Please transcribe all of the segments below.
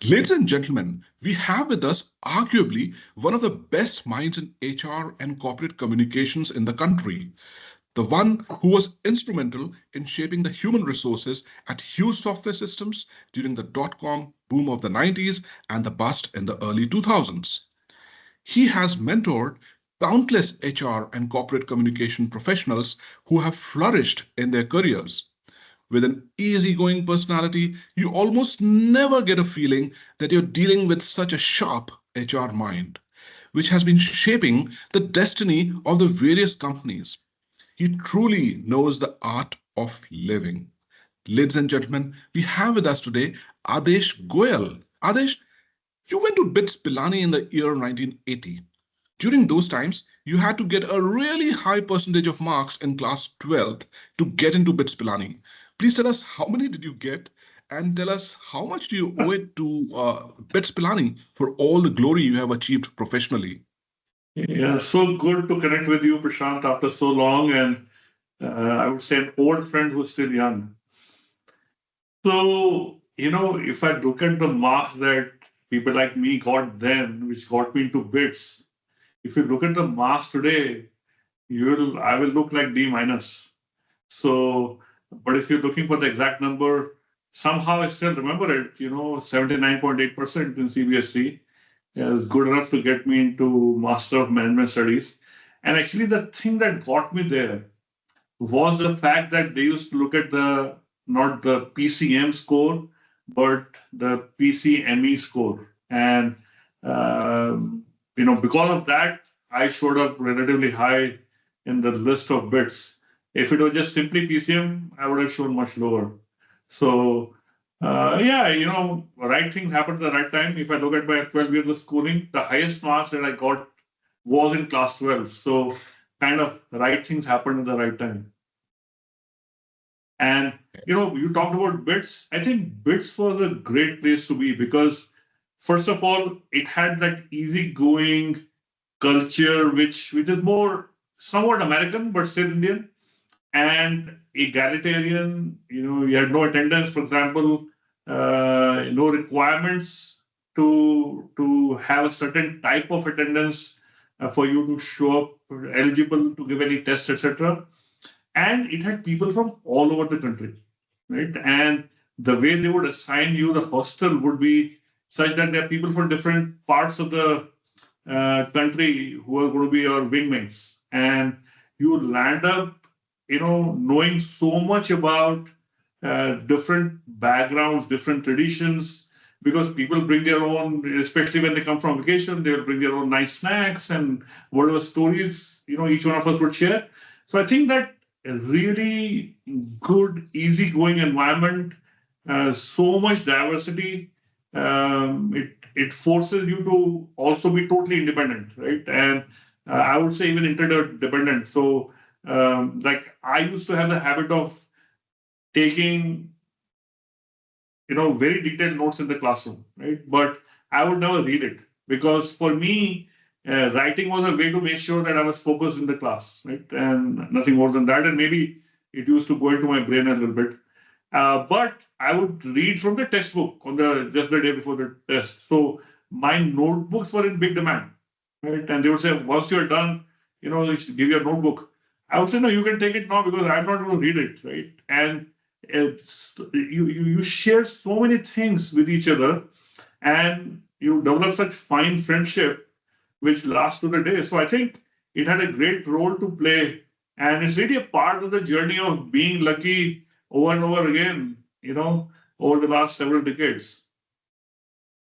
Ladies and gentlemen, we have with us arguably one of the best minds in HR and corporate communications in the country. The one who was instrumental in shaping the human resources at Hughes Software Systems during the dot-com boom of the 90s and the bust in the early 2000s. He has mentored countless HR and corporate communication professionals who have flourished in their careers. With an easygoing personality, you almost never get a feeling that you're dealing with such a sharp HR mind, which has been shaping the destiny of the various companies. He truly knows the art of living. Ladies and gentlemen, we have with us today Aadesh Goyal. Aadesh, you went to BITS Pilani in the year 1980. During those times, you had to get a really high percentage of marks in class 12th to get into BITS Pilani. Please tell us how many did you get and tell us how much do you owe it to BITS Pilani for all the glory you have achieved professionally. Yeah, so good to connect with you, Prashant, after so long, and I would say an old friend who's still young. So, if I look at the marks that people like me got then, which got me into bits, if you look at the marks today, I will look like D minus. So, but if you're looking for the exact number, somehow I still remember it, 79.8% in CBSE is good enough to get me into Master of Management Studies. And actually, the thing that got me there was the fact that they used to look at the not the PCM score, but the PCME score. And because of that, I showed up relatively high in the list of bits. If it was just simply PCM, I would have shown much lower. So yeah, right thing happened at the right time. If I look at my 12 years of schooling, the highest marks that I got was in class 12. So kind of right things happened at the right time. And you talked about bits. I think bits was a great place to be because first of all, it had that easygoing culture, which is more somewhat American, but still Indian and egalitarian. You had no attendance, for example, no requirements to have a certain type of attendance for you to show up eligible to give any test, etc. And it had people from all over the country, right? And the way they would assign you the hostel would be such that there are people from different parts of the country who are going to be your wingmates, and you land up knowing so much about different backgrounds, different traditions, because people bring their own, especially when they come from vacation, they'll bring their own nice snacks and whatever stories, each one of us would share. So I think that a really good, easygoing environment, so much diversity, it forces you to also be totally independent, right? And I would say even interdependent. So like I used to have the habit of taking very detailed notes in the classroom, right? But I would never read it because for me writing was a way to make sure that I was focused in the class, right? And nothing more than that. And maybe it used to go into my brain a little bit. But I would read from the textbook on the just the day before the test. So my notebooks were in big demand, right? And they would say, once you're done, you should give your notebook. I would say, no, you can take it now because I'm not going to read it, right? And you share so many things with each other, and you develop such fine friendship which lasts to the day. So I think it had a great role to play, and it's really a part of the journey of being lucky over and over again, over the last several decades.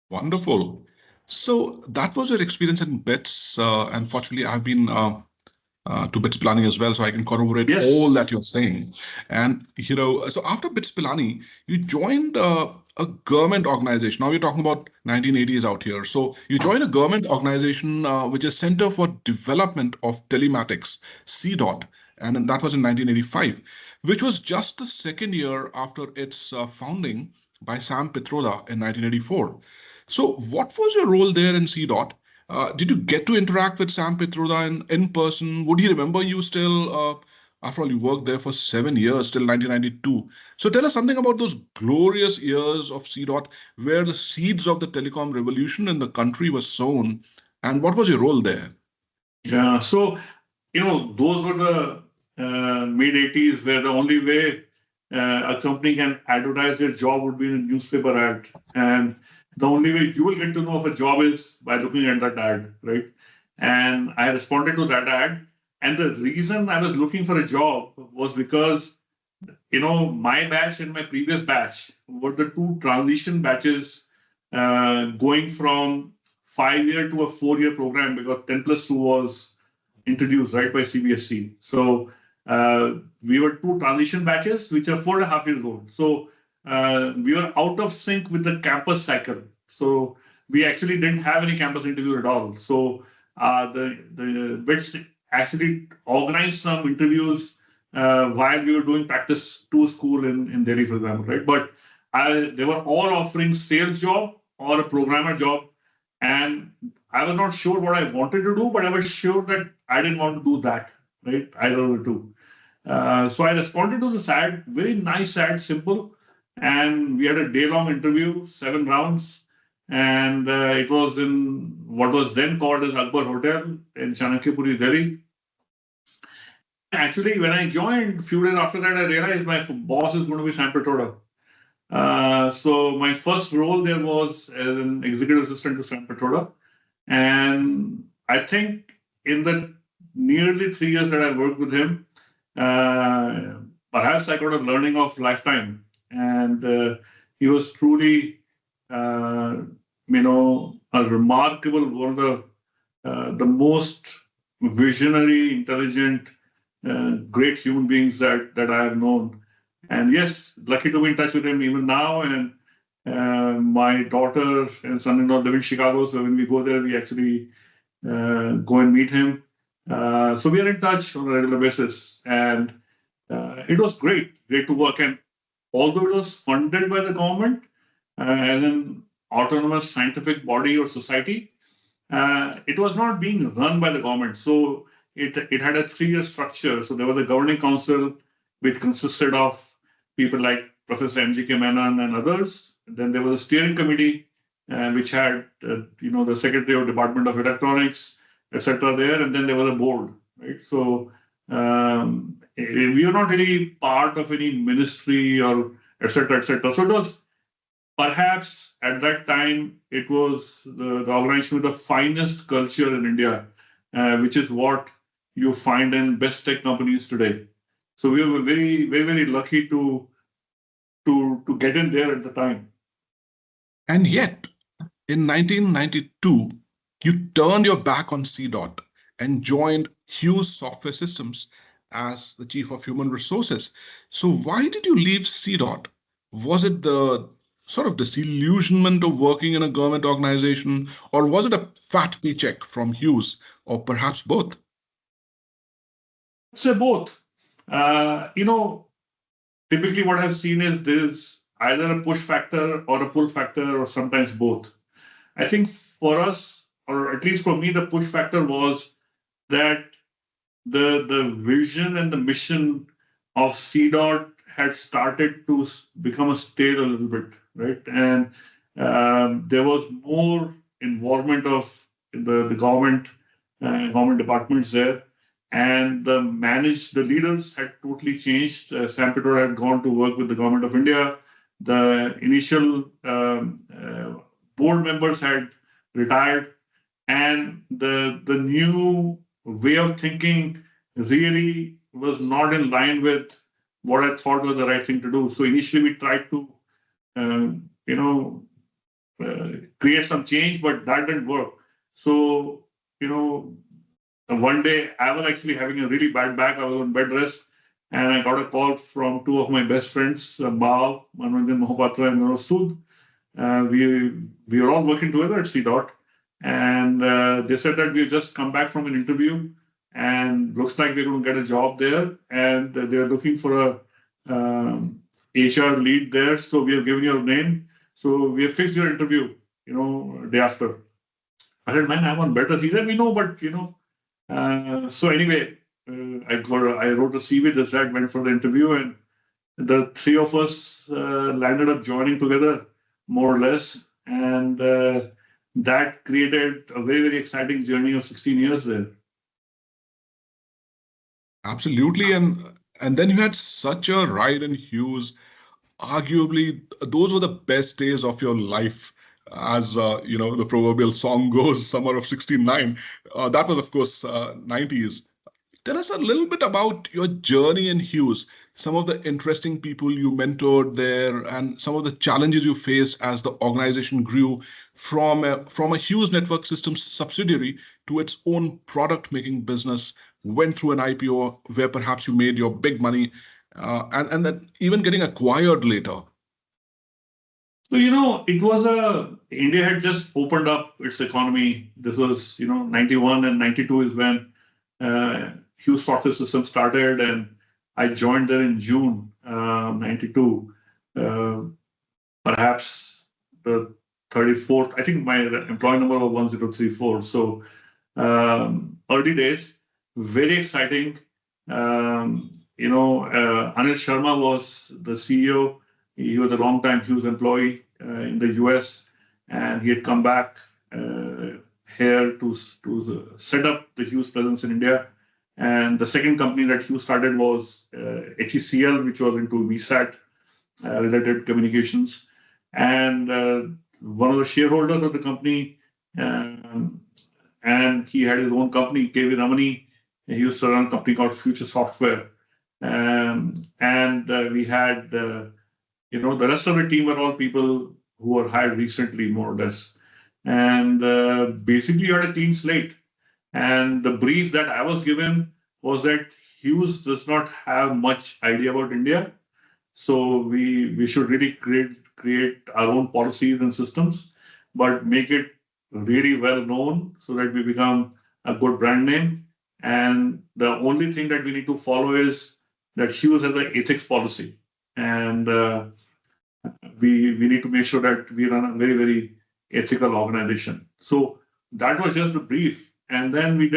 Wonderful. So that was your experience in BITS. Unfortunately, I've been to BITS Pilani as well, so I can corroborate all Yes. that you're saying. And so after BITS Pilani, you joined a government organization. Now we're talking about 1980s out here. So you joined a government organization which is Center for Development of Telematics, CDOT, and then that was in 1985, which was just the second year after its founding by Sam Pitroda in 1984. So what was your role there in CDOT? Did you get to interact with Sam Pitroda in person? Would he remember you still? After all, you worked there for 7 years till 1992. So tell us something about those glorious years of CDOT, where the seeds of the telecom revolution in the country were sown. And what was your role there? Yeah. So, those were the mid 80s where the only way a company can advertise their job would be in a newspaper ad. And the only way you will get to know if a job is by looking at that ad, right? And I responded to that ad. And the reason I was looking for a job was because, my batch and my previous batch were the two transition batches going from 5 year to a 4 year program because 10 plus 2 was introduced right by CBSC. So we were two transition batches, which are 4.5 years old. So we were out of sync with the campus cycle. So we actually didn't have any campus interview at all. So the bits actually organized some interviews while we were doing practice to school in Delhi, for example, right? But they were all offering sales job or a programmer job, and I was not sure what I wanted to do, but I was sure that I didn't want to do that, right? Either of the two. So I responded to this ad, very nice ad, simple. And we had a day long interview, 7 rounds. And it was in what was then called as Akbar Hotel in Chanakyapuri, Delhi. And actually, when I joined, a few days after that, I realized my boss is going to be Sam Petroda. So my first role there was as an executive assistant to Sam Petroda. And I think in the nearly 3 years that I worked with him, uh, perhaps I got a learning of lifetime. And he was truly, a remarkable, one of the most visionary, intelligent, great human beings that I have known. And yes, lucky to be in touch with him even now. And my daughter and son-in-law live in Chicago, so when we go there, we actually go and meet him. So we are in touch on a regular basis, and it was great to work. And although it was funded by the government as an autonomous scientific body or society, it was not being run by the government. So it had a 3 year structure. So there was a governing council which consisted of people like Professor M.G.K. Menon and others. Then there was a steering committee which had the secretary of Department of Electronics, etc. there, and then there was a board, right? So we were not really part of any ministry or etc. etc. So it was perhaps at that time it was the organization with the finest culture in India, which is what you find in best tech companies today. So we were very, very, very lucky to get in there at the time. And yet, in 1992, you turned your back on CDOT and joined Hughes Software Systems as the Chief of Human Resources. So, why did you leave CDOT? Was it the sort of disillusionment of working in a government organization, or was it a fat paycheck from Hughes, or perhaps both? I would say both. Typically what I've seen is there's either a push factor or a pull factor, or sometimes both. I think for us, or at least for me, the push factor was that the vision and the mission of CDOT had started to become a stale a little bit, right? And there was more involvement of the government departments there, and the leaders had totally changed. Sam Pittore had gone to work with the government of India. The initial board members had retired, and the new way of thinking really was not in line with what I thought was the right thing to do. So initially we tried to, uh, you know, create some change, but that didn't work. So, one day I was actually having a really bad back. I was on bed rest, and I got a call from two of my best friends, Bao, Manoranjan Mohapatra, and Manoj Sood. We were all working together at CDOT, and they said that we've just come back from an interview, and looks like we're going to get a job there, and they're looking for a HR lead there. So we have given your name. So we have fixed your interview, day after. I said, man, I'm on better. He said, we know, but so anyway, I wrote a CV, just that, went for the interview, and the three of us landed up joining together, more or less. And that created a very, very exciting journey of 16 years there. Absolutely. And then you had such a ride in Hughes. Arguably, those were the best days of your life. As the proverbial song goes, summer of 69. That was, of course, 90s. Tell us a little bit about your journey in Hughes, some of the interesting people you mentored there, and some of the challenges you faced as the organization grew from a Hughes Network Systems subsidiary to its own product making business, went through an IPO where perhaps you made your big money, and then even getting acquired later. So, it was India had just opened up its economy. This was, 91 and 92 is when Hughes Software Systems started, and I joined there in June 92. Uh, Perhaps the 34th, I think my employee number was 1034. So, early days, very exciting. Anil Sharma was the CEO. He was a long-time Hughes employee in the US, and he had come back here to set up the Hughes presence in India. And the second company that Hughes started was HECL, which was into VSAT related communications. And one of the shareholders of the company, um, and he had his own company, KV Ramani. He used to run a company called Future Software. And we had, the rest of the team were all people who were hired recently, more or less. And basically, you had a clean slate. And the brief that I was given was that Hughes does not have much idea about India, so we should really create our own policies and systems, but make it really well known so that we become a good brand name. And the only thing that we need to follow is that Hughes has an ethics policy, and we need to make sure that we run a very, very ethical organization. So that was just a brief, and then we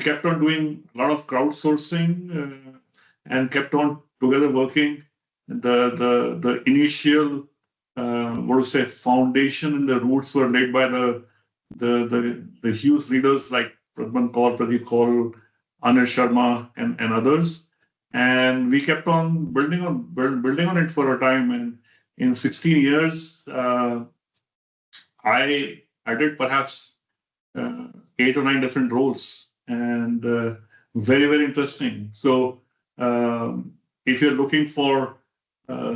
kept on doing a lot of crowdsourcing and kept on together working. The initial what to say foundation and the roots were laid by the Hughes leaders like Pradman Kaur, Pradeep Kaur, Anil Sharma, and others. And we kept on building on it for a time. And in 16 years, I did perhaps uh, 8 or 9 different roles, and very, very interesting. So if you're looking for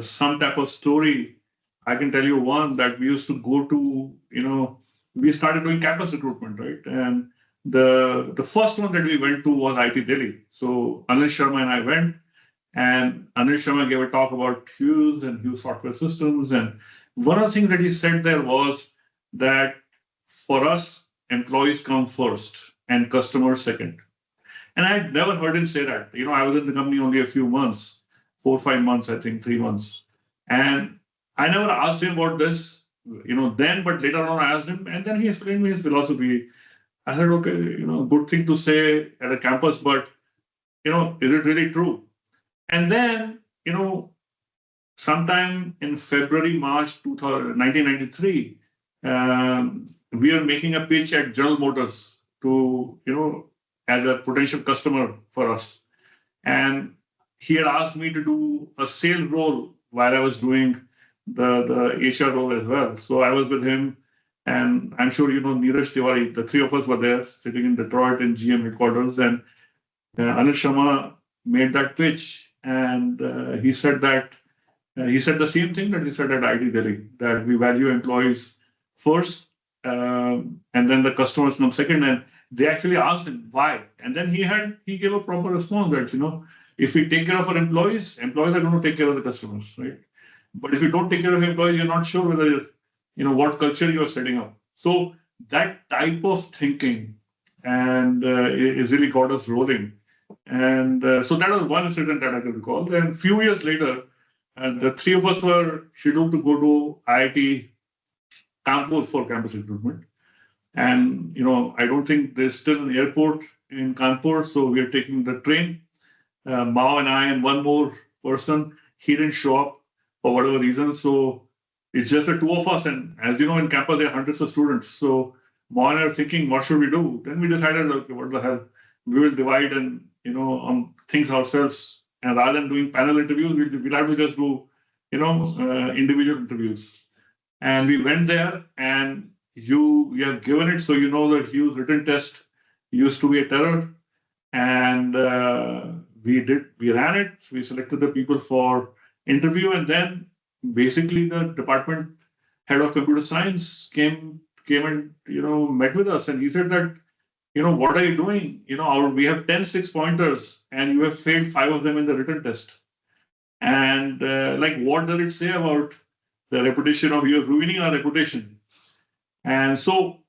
some type of story, I can tell you one that we used to go to. We started doing campus recruitment, right? And the first one that we went to was IT Delhi. So Anil Sharma and I went, and Anil Sharma gave a talk about Hughes and Hughes Software Systems. And one of the things that he said there was that for us, employees come first and customers second. And I had never heard him say that. I was in the company only a few months, 4 or 5 months, I think, 3 months. And I never asked him about this, then, but later on I asked him, and then he explained me his philosophy. I said, okay, good thing to say at a campus, but, is it really true? And then, sometime in February, March 1993, we are making a pitch at General Motors to, as a potential customer for us. And he had asked me to do a sales role while I was doing the HR role as well. So I was with him, and I'm sure you know Neeraj Tiwari. The three of us were there sitting in Detroit in GM headquarters, and Anil Sharma made that pitch, and he said the same thing that he said at IT Delhi, that we value employees first, and then the customers come second. And they actually asked him why, and then he gave a proper response that if we take care of our employees are going to take care of the customers, right? But if you don't take care of employees, you're not sure whether what culture you are setting up. So that type of thinking and is really got us rolling. And so that was one incident that I can recall. Then a few years later, the three of us were scheduled to go to IIT campus for campus recruitment. And I don't think there's still an airport in Kanpur, so we are taking the train. Mao and I and one more person. He didn't show up for whatever reason, so it's just the two of us. And as you know, in campus there are hundreds of students. So Mao and I are thinking, what should we do? Then we decided, okay, what the hell? We will divide and things ourselves. And rather than doing panel interviews, we'll have to just do individual interviews. And we went there, and you have given it, so you know the Hughes written test used to be a terror, and we ran it. We selected the people for interview, and then basically the department head of computer science came and met with us, and he said that what are you doing? We have 10 6 pointers, and you have failed 5 of them in the written test. And like, what does it say about the reputation of you're ruining our reputation? And so,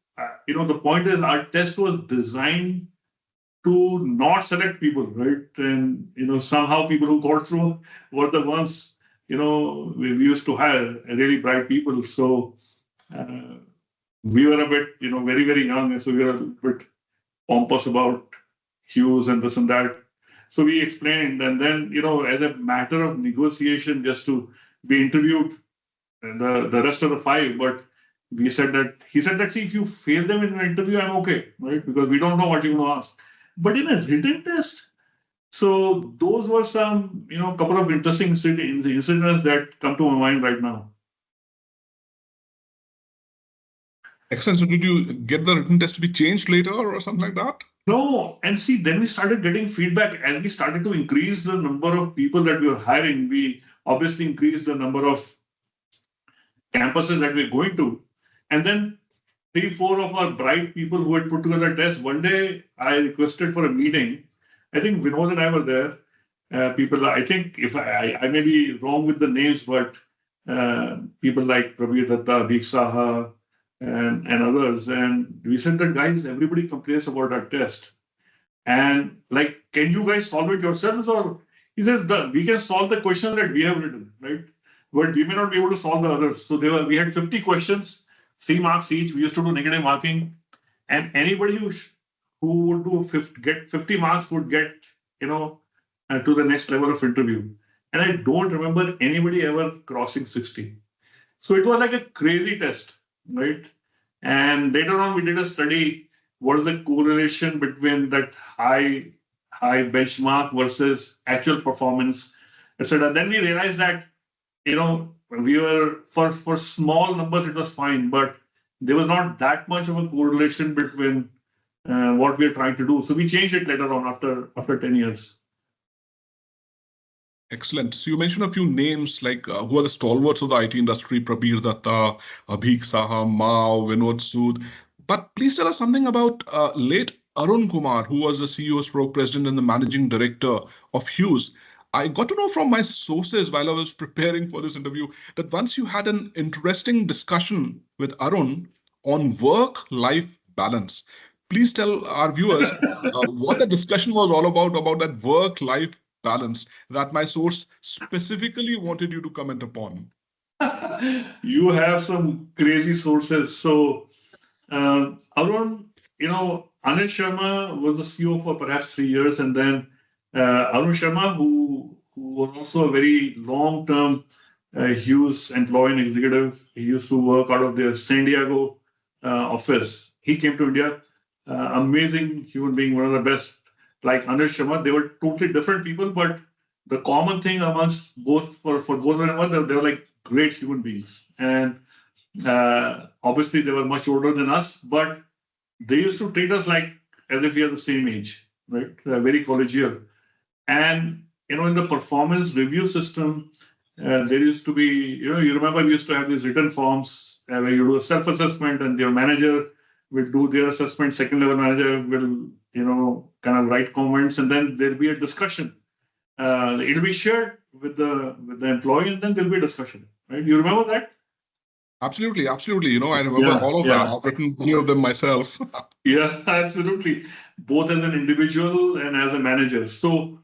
the point is, our test was designed to not select people, right? And somehow people who got through were the ones we used to hire really bright people. So uh, we were a bit very very young, and so we were a bit pompous about Hughes and this and that. So we explained, and then as a matter of negotiation, just to be interviewed the rest of the five, but he said that, see, if you fail them in an interview, I'm okay, right? Because we don't know what you're going to ask. But in a written test, so those were some couple of interesting incidents that come to my mind right now. Excellent. So did you get the written test to be changed later or something like that? No, and see, then we started getting feedback as we started to increase the number of people that we were hiring. We obviously increased the number of campuses that we're going to. And then 3, 4 of our bright people who had put together a test, one day I requested for a meeting. I think Vinod and I were there. People, I think, if I may be wrong with the names, but people like Prabir Datta, Bhik Saha, and others. And we said that, guys, everybody complains about our test. And like, can you guys solve it yourselves? Or he said, we can solve the questions that we have written, right? But we may not be able to solve the others. So we had 50 questions, 3 marks each. We used to do negative marking. And anybody who would get 50 marks would get, to the next level of interview. And I don't remember anybody ever crossing 60. So it was like a crazy test, right? And later on, we did a study. What is the correlation between that high benchmark versus actual performance, etc.? Then we realized that we were for small numbers it was fine, but there was not that much of a correlation between what we are trying to do. So we changed it later on after 10 years. Excellent. So you mentioned a few names like who are the stalwarts of the IT industry: Prabir Datta, Abhik Saha, Mao, Vinod Sood. But please tell us something about late Arun Kumar, who was the CEO, stroke president, and the managing director of Hughes. I got to know from my sources while I was preparing for this interview that once you had an interesting discussion with Arun on work-life balance. Please tell our viewers what the discussion was all about that work-life balance that my source specifically wanted you to comment upon. You have some crazy sources. So, Arun, Anil Sharma was the CEO for perhaps 3 years, and then Arun Sharma, who was also a very long-term Hughes employee and executive. He used to work out of their San Diego office. He came to India. Amazing human being, one of the best. Like Anil Sharma, they were totally different people, but the common thing amongst both for both of them, they were like great human beings. And obviously, they were much older than us, but they used to treat us like as if we are the same age, right? Very collegial. And in the performance review system, there used to be, you remember we used to have these written forms where you do a self-assessment, and your manager will do their assessment. Second level manager will, kind of write comments, and then there'll be a discussion. It'll be shared with the employee, and then there'll be a discussion. Right? You remember that? Absolutely, absolutely. I remember Yeah, all of that. yeah. I've written many of them myself. Yeah, absolutely. Both as an individual and as a manager. So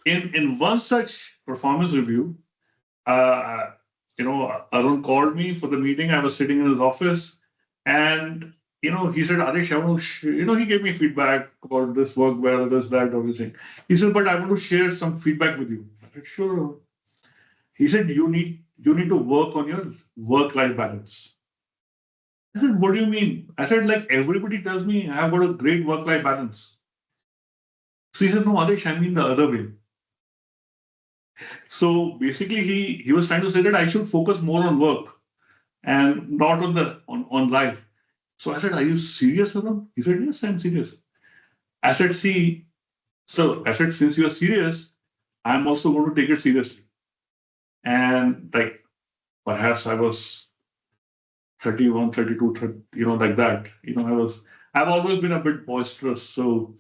in one such performance review, Arun called me for the meeting. I was sitting in his office, and he said, Aadesh, I want to, he gave me feedback about this work well, this, that, everything. He said, but I want to share some feedback with you. I said, sure. He said, you need to work on your work-life balance. I said, what do you mean? I said, like everybody tells me I've got a great work-life balance. So he said, no, Aadesh, I mean the other way. So basically, he was trying to say that I should focus more on work and not on life. So I said, are you serious, Arun? He said, yes, I'm serious. I said, see, so I said, since you're serious, I'm also going to take it seriously. And like perhaps I was 31, 32, 30, like that. I've always been a bit boisterous. So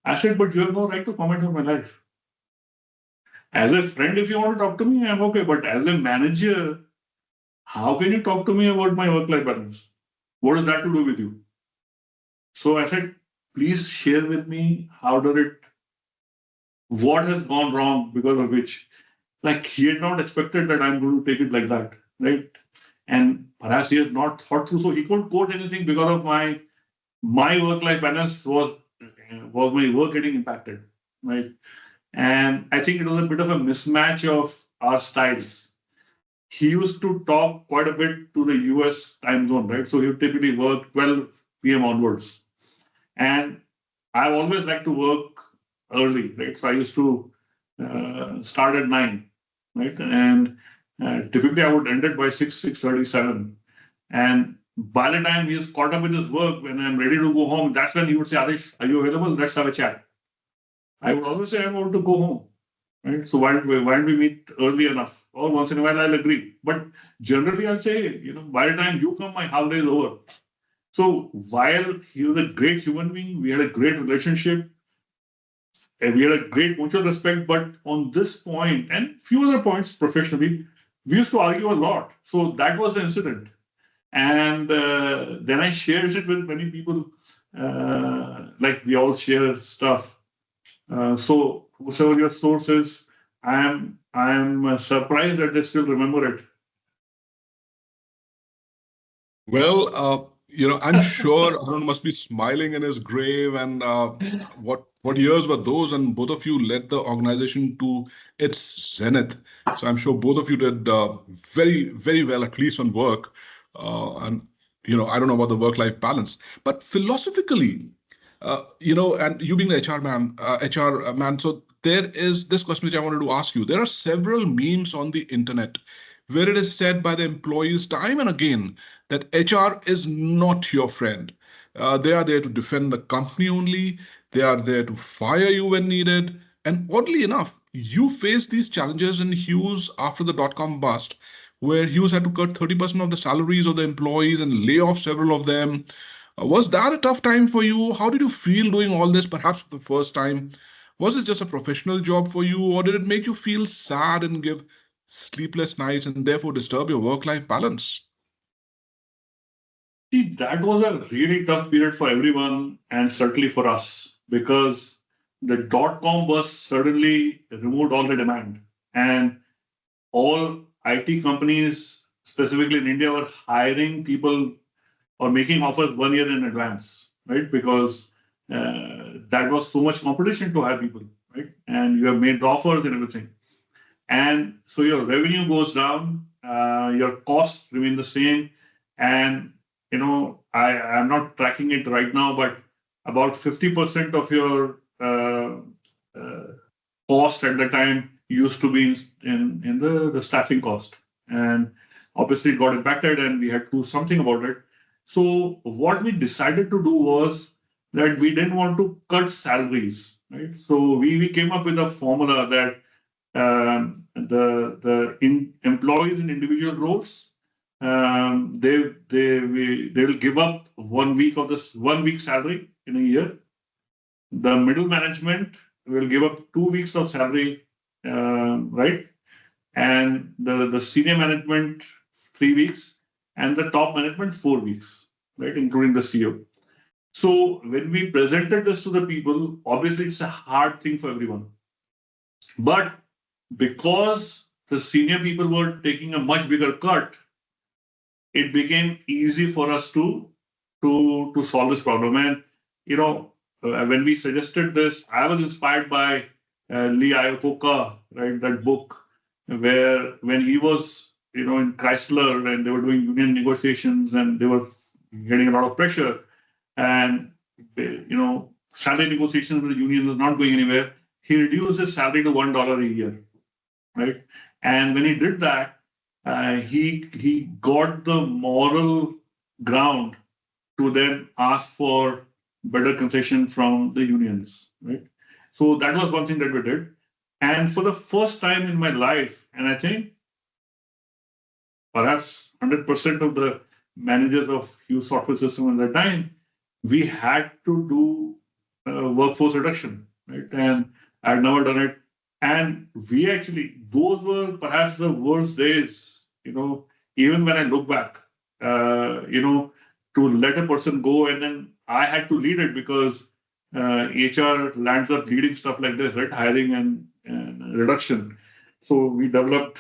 I said, but you have no right to comment on my life. As a friend, if you want to talk to me, I'm okay. But as a manager, how can you talk to me about my work-life balance? What does that to do with you? So I said, please share with me what has gone wrong because of which. Like he had not expected that I'm going to take it like that, right? And perhaps he had not thought through, so he couldn't quote anything because of my work-life balance was my work getting impacted, right? And I think it was a bit of a mismatch of our styles. He used to talk quite a bit to the US time zone, right? So he would typically work 12 p.m. onwards. And I always like to work early, right? So I used to start at 9, right? And typically I would end it by 6:37. And by the time he's caught up with his work, when I'm ready to go home, that's when he would say, Aadesh, are you available? Let's have a chat. I would always say, I want to go home. Right? So why don't we meet early enough? Or once in a while I'll agree. But generally I'll say, by the time you come, my half day is over. So while he was a great human being, we had a great relationship, and we had a great mutual respect. But on this point and few other points professionally, we used to argue a lot. So that was the incident. And then I shared it with many people. Like we all share stuff. So whoever your source is, I'm surprised that they still remember it. Well, I'm sure Arun must be smiling in his grave. And what years were those? And both of you led the organization to its zenith. So I'm sure both of you did very, very well, at least on work. And I don't know about the work-life balance, but philosophically, and you being the HR man, so there is this question which I wanted to ask you. There are several memes on the internet where it is said by the employees time and again that HR is not your friend. They are there to defend the company only. They are there to fire you when needed. And oddly enough, you faced these challenges in Hughes after the dot-com bust, where Hughes had to cut 30% of the salaries of the employees and lay off several of them. Was that a tough time for you? How did you feel doing all this, perhaps for the first time? Was it just a professional job for you, or did it make you feel sad and give sleepless nights and therefore disturb your work life balance? See, that was a really tough period for everyone and certainly for us because the dot com was suddenly removed all the demand. And all IT companies, specifically in India, were hiring people or making offers 1 year in advance, right? Because that was so much competition to hire people, right? And you have made the offers and everything. And so your revenue goes down, your costs remain the same. And, I'm not tracking it right now, but about 50% of your uh, cost at the time used to be in the staffing cost. And obviously it got impacted and we had to do something about it. So what we decided to do was that we didn't want to cut salaries, right? So we came up with a formula that employees in individual roles, they will give up 1 week of this 1 week salary in a year. The middle management will give up 2 weeks of salary, right? And the senior management 3 weeks, and the top management 4 weeks, right, including the CEO. So when we presented this to the people, obviously it's a hard thing for everyone, but because the senior people were taking a much bigger cut, it became easy for us to to solve this problem. And you know, when we suggested this, I was inspired by Lee Iacocca, right? That book where when he was in Chrysler and they were doing union negotiations and they were getting a lot of pressure and salary negotiations with the union was not going anywhere. He reduced his salary to $1 a year, right? And when he did that, he got the moral ground to then ask for better concession from the unions, right? So that was one thing that we did. And for the first time in my life, and I think perhaps 100% of the managers of Hughes software system at that time, we had to do workforce reduction, right? And I'd never done it. And we actually, those were perhaps the worst days, even when I look back, to let a person go and then I had to lead it because HR lands up leading stuff like this, right? Hiring and reduction. So we developed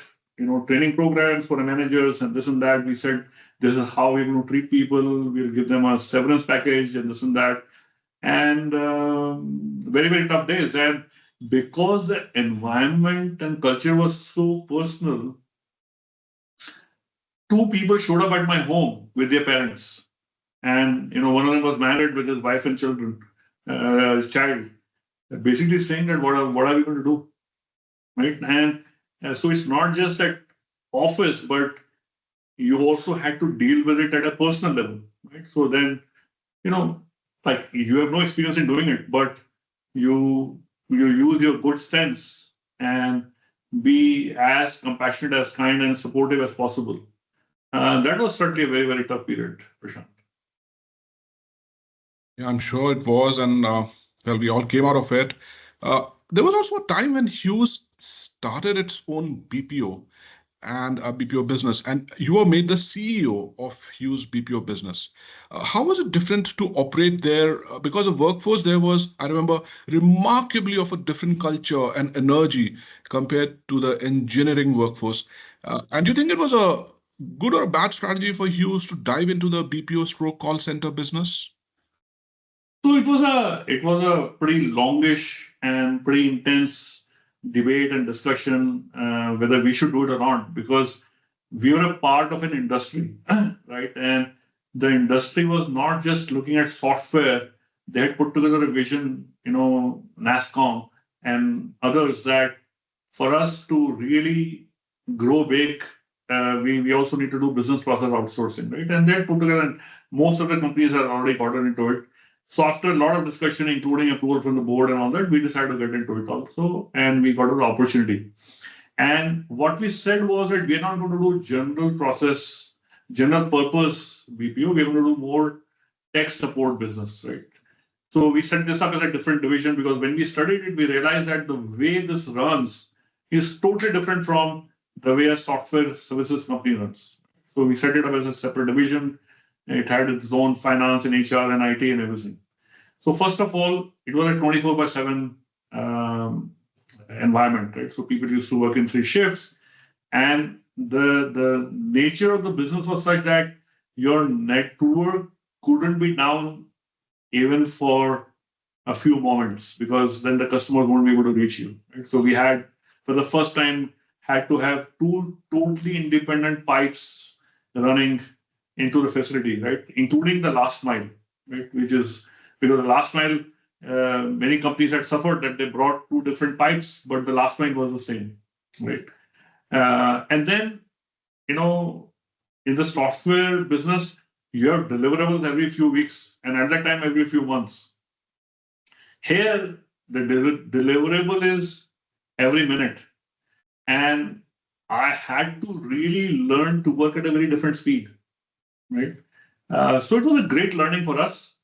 training programs for the managers and this and that. We said, this is how we're going to treat people. We'll give them a severance package and this and that. And very, very tough days. And because the environment and culture was so personal, two people showed up at my home with their parents. And, one of them was married with his wife and children, his child, basically saying that what are we going to do? Right. And so it's not just at office, but you also had to deal with it at a personal level, right? So then, like you have no experience in doing it, but you use your good sense and be as compassionate, as kind, and supportive as possible. That was certainly a very, very tough period, Prashant. Yeah, I'm sure it was, and well, we all came out of it. There was also a time when Hughes started its own BPO and a BPO business, and you were made the CEO of Hughes BPO business. How was it different to operate there? Because the workforce there was, I remember, remarkably of a different culture and energy compared to the engineering workforce. And do you think it was a good or a bad strategy for Hughes to dive into the BPO stroke call center business? So it was a pretty longish and pretty intense debate and discussion whether we should do it or not because we were a part of an industry, right? And the industry was not just looking at software. They had put together a vision, NASCOM and others that for us to really grow big, we also need to do business process outsourcing, right? And they had put together, and most of the companies have already gotten into it. So after a lot of discussion, including approval from the board and all that, we decided to get into it also, and we got an opportunity. And what we said was that we're not going to do general process, general purpose BPO. We're going to do more tech support business, right? So we set this up as a different division because when we studied it, we realized that the way this runs is totally different from the way a software services company runs. So we set it up as a separate division. It had its own finance and HR and IT and everything. So first of all, it was a 24 by 7 environment, right? So people used to work in 3 shifts, and the nature of the business was such that your network couldn't be down even for a few moments because then the customer won't be able to reach you. Right? So we had, for the first time, had to have two totally independent pipes running into the facility, right? Including the last mile, right? Which is because the last mile, many companies had suffered that they brought two different pipes, but the last mile was the same, right? And then, you know, in the software business, you have deliverables every few weeks, and at that time, every few months. Here, the deliverable is every minute. And I had to really learn to work at a very different speed, right? So it was a great learning for us.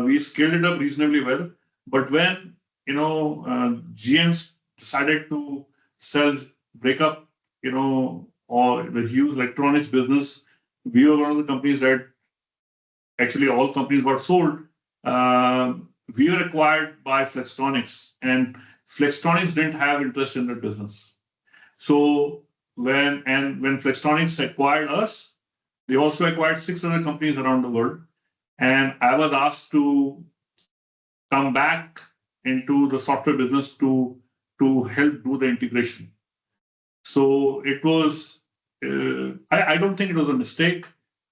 We scaled it up reasonably well. But when, GMs decided to sell, break up, or the Hughes electronics business, we were one of the companies that actually all companies got sold. We were acquired by Flextronics, and Flextronics didn't have interest in that business. So when Flextronics acquired us, they also acquired 6 other companies around the world. and I was asked to come back into the software business to help do the integration. So it was. I don't think it was a mistake.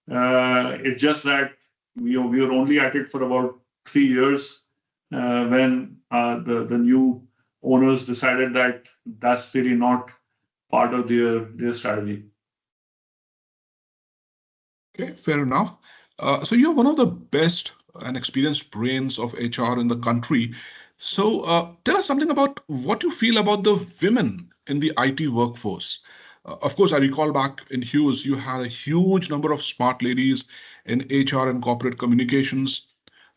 It's just that we were only at it for about 3 years when the new owners decided that that's really not part of their strategy. Okay, fair enough. So you're one of the best and experienced brains of HR in the country. So tell us something about what you feel about the women in the IT workforce. Of course, I recall back in Hughes, you had a huge number of smart ladies in HR and corporate communications.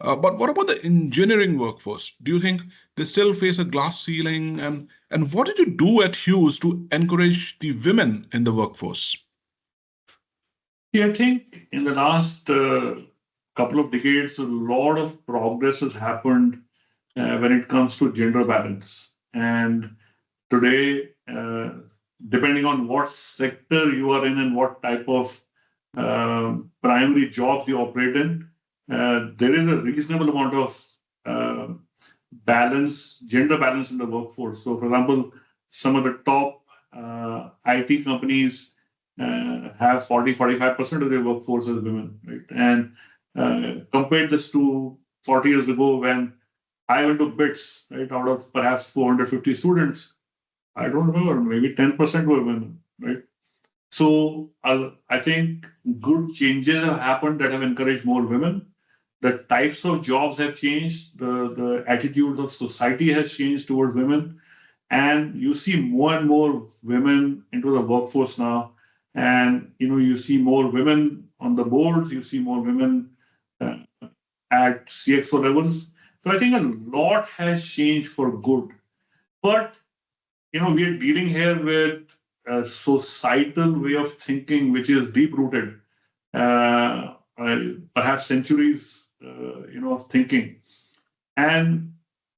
But what about the engineering workforce? Do you think they still face a glass ceiling? And what did you do at Hughes to encourage the women in the workforce? Yeah, I think in the last couple of decades, a lot of progress has happened when it comes to gender balance. And today, depending on what sector you are in and what type of primary jobs you operate in, there is a reasonable amount of uh, balance, gender balance in the workforce. So, for example, some of the top IT companies have 45% of their workforce as women, right? And compared this to 40 years ago when I went to BITS, right, out of perhaps 450 students, I don't remember, maybe 10% were women, right? So I think good changes have happened that have encouraged more women. The types of jobs have changed. The attitude of society has changed towards women. And you see more and more women into the workforce now. And, you see more women on the boards. You see more women uh, at CXO levels. So I think a lot has changed for good. But we are dealing here with a societal way of thinking which is deep rooted, perhaps centuries, of thinking. And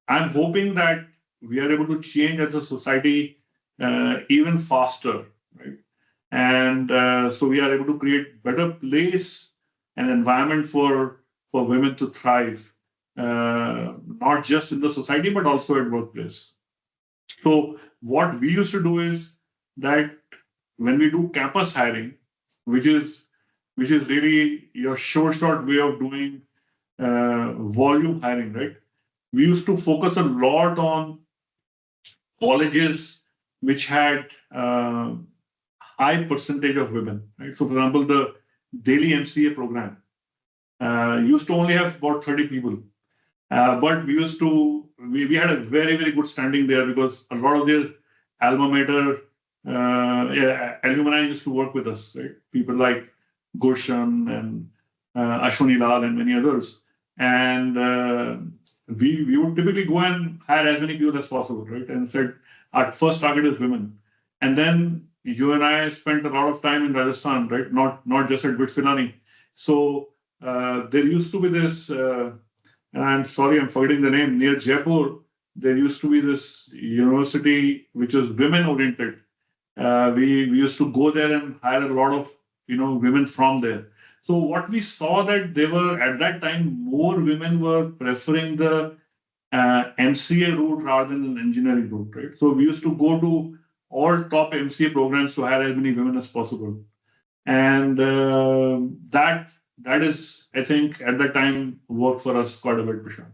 I'm hoping that we are able to change as a society even faster, right? And so we are able to create better place and environment for women to thrive, not just in the society but also at workplace. So what we used to do is that when we do campus hiring, which is which is really your sure shot way of doing volume hiring, right? We used to focus a lot on colleges which had high percentage of women, right? So, for example, the daily MCA program used to only have about 30 people. But we had a very, very good standing there because a lot of their alma mater alumni used to work with us, right? People like Gulshan and Ashwani Lal and many others. And we would typically go and hire as many people as possible, right? And said our first target is women. And then you and I spent a lot of time in Rajasthan, right? Not just at Bits Pilani. So there used to be this. And I'm sorry, I'm forgetting the name, near Jaipur, there used to be this university which was women oriented. We used to go there and hire a lot of women from there. So what we saw that they were at that time more women were preferring the MCA route rather than an engineering route, right? So we used to go to all top MCA programs to hire as many women as possible, and that is, I think, at that time worked for us quite a bit, Prashant.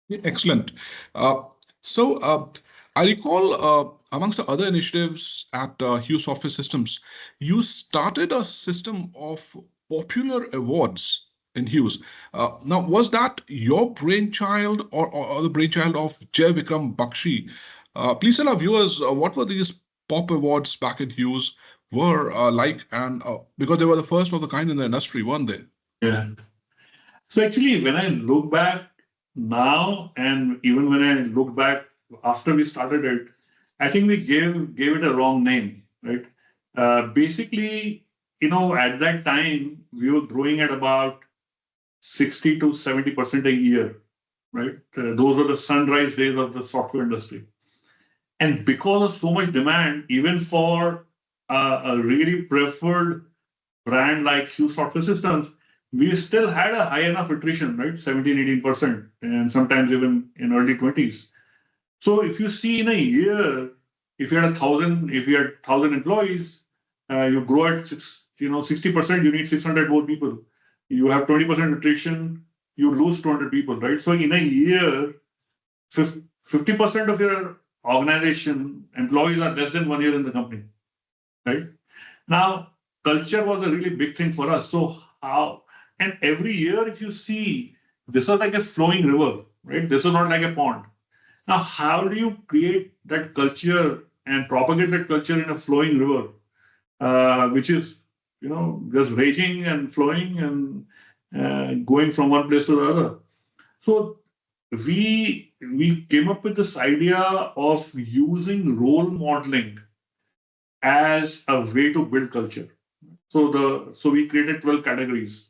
Yeah, excellent. Uh, so I recall amongst the other initiatives at Hughes Software Systems, you started a system of popular awards in Hughes. Now, was that your brainchild or the brainchild of Jai Vikram Bakshi? Please tell our viewers what were these pop awards back in Hughes were like, and because they were the first of the kind in the industry, weren't they? Yeah. So actually, when I look back now, and even when I look back after we started it, I think we gave it a wrong name, right? Basically, at that time we were growing at about 60 to 70% a year, right? Those are the sunrise days of the software industry. And because of so much demand, even for a really preferred brand like Hughes Software Systems, we still had a high enough attrition, right? 17, 18%, and sometimes even in early 20s. So if you see in a year, if you had 1,000 employees, you grow at 60%, you need 600 more people. You have 20% attrition, you lose 200 people, right? So in a year, 50% of your organization employees are less than 1 year in the company, right? Now, culture was a really big thing for us. So how, and every year, if you see, this is like a flowing river, right? This is not like a pond. Now, how do you create that culture and propagate that culture in a flowing river, which is, just raging and flowing and going from one place to the other? So we came up with this idea of using role modeling as a way to build culture. So we created 12 categories.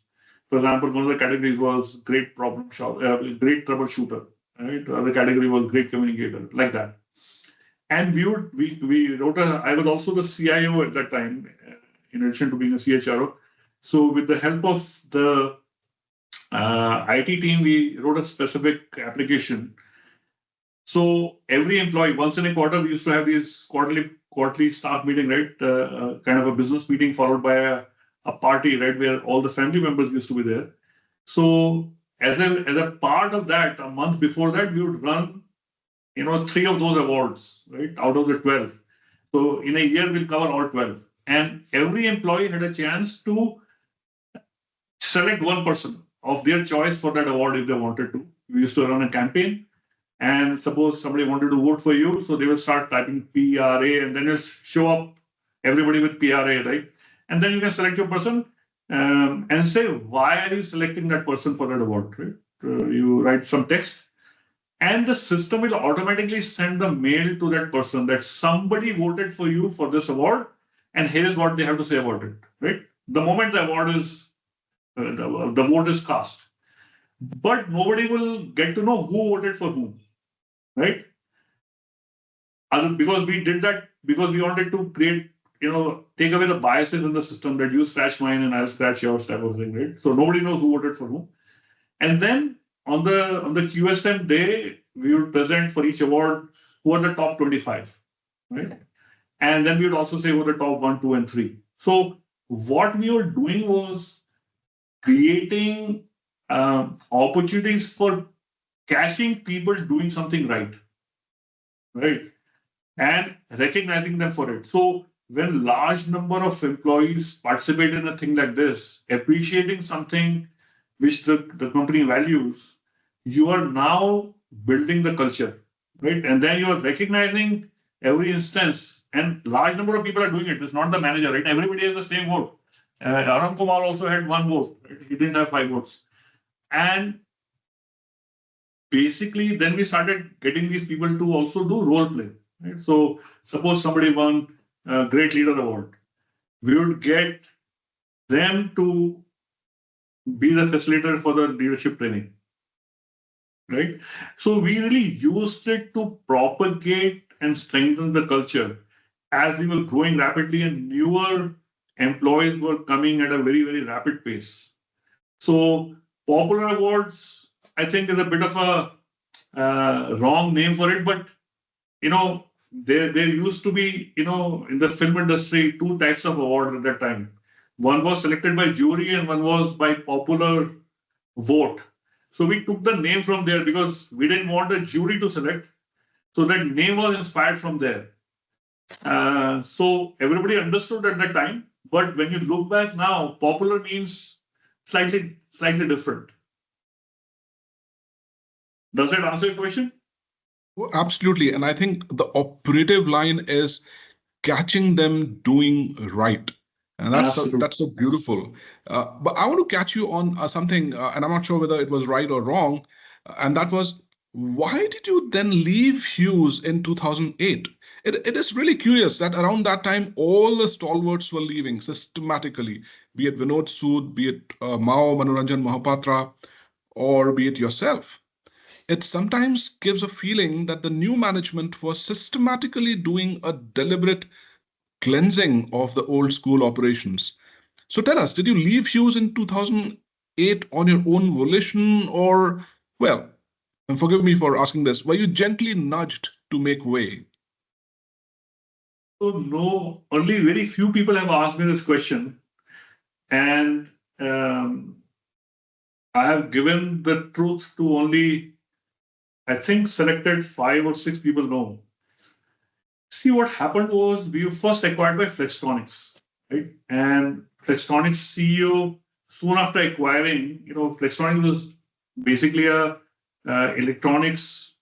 For example, one of the categories was great troubleshooter. Right, the other category was great communicator, like that. And we wrote a. I was also the CIO at that time, in addition to being a CHRO. So with the help of the IT team, we wrote a specific application. So every employee, once in a quarter, we used to have these quarterly staff meeting, right? Kind of a business meeting followed by a party, right, where all the family members used to be there. So as a part of that, a month before that, we would run, three of those awards, right, out of the 12. So in a year, we'll cover all 12. And every employee had a chance to select one person of their choice for that award if they wanted to. We used to run a campaign, and suppose somebody wanted to vote for you, so they will start typing PRA, and then you show up everybody with PRA, right? And then you can select your person, and say why are you selecting that person for that award, right? You write some text, and the system will automatically send the mail to that person that somebody voted for you for this award, and here is what they have to say about it, right? The moment the award is the vote is cast, but nobody will get to know who voted for whom, right? Because we did that because we wanted to create, take away the biases in the system that you scratch mine and I'll scratch yours type of thing, right? So nobody knows who voted for whom. And then on the QSM day, we would present for each award who are the top 25, right? And then we would also say who are the top one, two, and three. So what we were doing was creating opportunities for catching people doing something right, right? And recognizing them for it. So when large number of employees participate in a thing like this, appreciating something which the company values, you are now building the culture, right? And then you are recognizing every instance, and large number of people are doing it. It's not the manager, right? Everybody has the same vote. Aram Kumar also had one vote. Right? He didn't have five votes. And basically, then we started getting these people to also do role play. Right? So suppose somebody won a Great Leader Award, we would get them to be the facilitator for the leadership training, right? So we really used it to propagate and strengthen the culture as we were growing rapidly and newer employees were coming at a very, very rapid pace. So popular awards, I think, is a bit of a wrong name for it, but there used to be, in the film industry, two types of awards at that time. One was selected by jury and one was by popular vote. So we took the name from there because we didn't want the jury to select. So that name was inspired from there. So everybody understood at that time. But when you look back now, popular means slightly different. Does that answer your question? Oh, absolutely. And I think the operative line is catching them doing right. And Absolutely. that's so beautiful. But I want to catch you on something, and I'm not sure whether it was right or wrong. And that was, why did you then leave Hughes in 2008? It is really curious that around that time, all the stalwarts were leaving systematically, be it Vinod Sood, be it Mao Manoranjan Mahapatra, or be it yourself. It sometimes gives a feeling that the new management was systematically doing a deliberate cleansing of the old school operations. So tell us, did you leave Hughes in 2008 ate on your own volition, or, well, and forgive me for asking this, were you gently nudged to make way? So no, only very few people have asked me this question, and um, I have given the truth to only, I think, selected 5 or 6 people know. See, what happened was we were first acquired by Flextronics, right? And Flextronics CEO, soon after acquiring, Flextronics was basically a electronics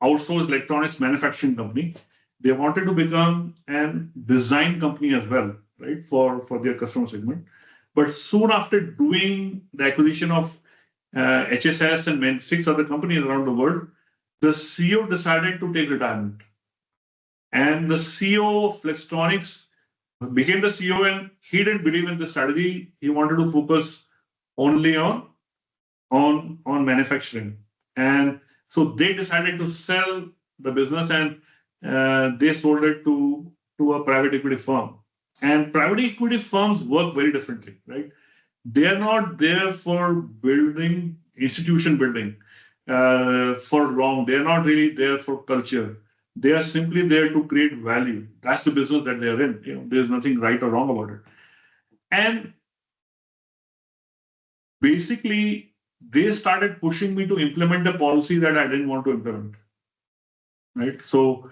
outsourced electronics manufacturing company. They wanted to become an design company as well, right, for their customer segment. But soon after doing the acquisition of HSS and 6 other companies around the world, the CEO decided to take retirement. And the CEO of Flextronics became the CEO, and he didn't believe in the strategy. He wanted to focus only on manufacturing. And so they decided to sell the business, and they sold it to a private equity firm. And private equity firms work very differently, right? They are not there for building institution building for long. They are not really there for culture. They are simply there to create value. That's the business that they are in. There's nothing right or wrong about it. And basically, they started pushing me to implement a policy that I didn't want to implement. Right. So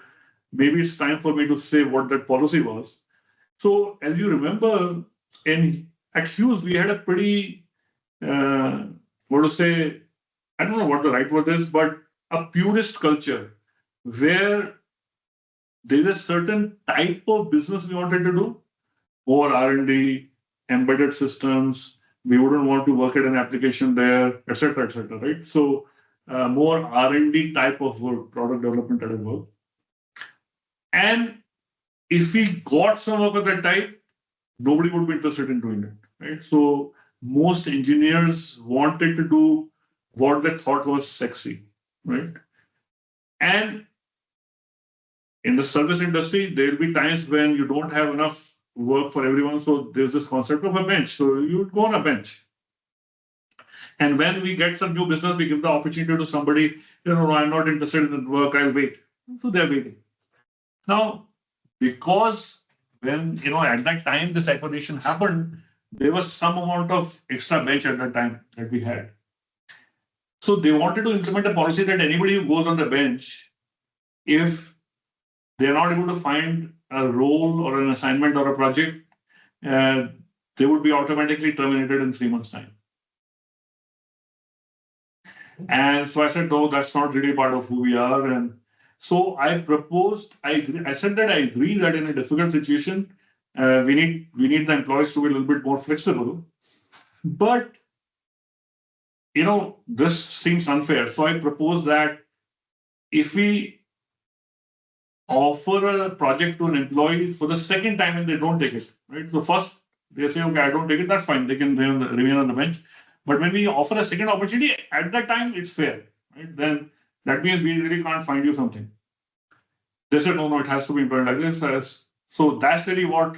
maybe it's time for me to say what that policy was. So as you remember, in at Hughes, we had a pretty what to say, I don't know what the right word is, but a purist culture where there's a certain type of business we wanted to do, more R&D, embedded systems. We wouldn't want to work at an application there, etc., etc. Right? So more R&D type of work, product development type of work. And if we got some work of that type, nobody would be interested in doing it. Right? So most engineers wanted to do what they thought was sexy, right? And in the service industry, there will be times when you don't have enough work for everyone. So there's this concept of a bench. So you would go on a bench. And when we get some new business, we give the opportunity to somebody, no, I'm not interested in the work, I'll wait. So they're waiting. Now, because when, at that time this acquisition happened, there was some amount of extra bench at that time that we had. So they wanted to implement a policy that anybody who goes on the bench, if they're not able to find a role or an assignment or a project, uh, they would be automatically terminated in 3 months' time. And so I said, no, that's not really part of who we are. And so I proposed, I said that I agree that in a difficult situation, we need the employees to be a little bit more flexible. But this seems unfair. So I propose that if we offer a project to an employee for the second time and they don't take it, right? So first they say, okay, I don't take it, that's fine. They can remain on the bench. But when we offer a second opportunity, at that time it's fair, right? Then that means we really can't find you something. They said, no, it has to be implemented like this. So that's really what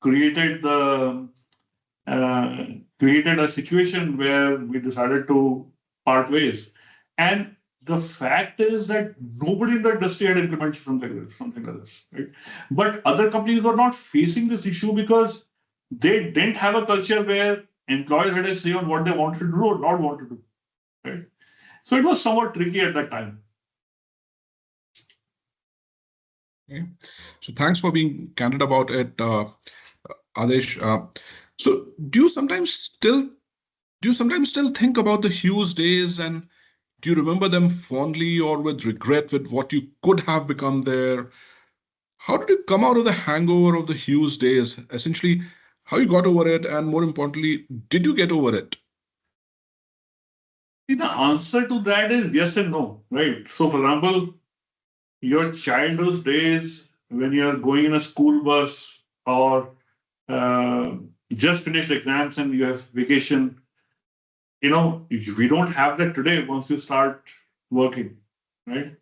created created a situation where we decided to part ways. And the fact is that nobody in the industry had implemented something like this, right? But other companies were not facing this issue because they didn't have a culture where employees had a say on what they wanted to do or not want to do, right? So it was somewhat tricky at that time. Okay. So thanks for being candid about it, Aadesh. So do you sometimes still think about the Hughes days, and do you remember them fondly or with regret with what you could have become there? How did you come out of the hangover of the Hughes days? Essentially, how you got over it, and more importantly, did you get over it? See, the answer to that is yes and no, right? So, for example, your childhood days when you're going in a school bus or uh, just finished exams and you have vacation, we don't have that today once you start working, right?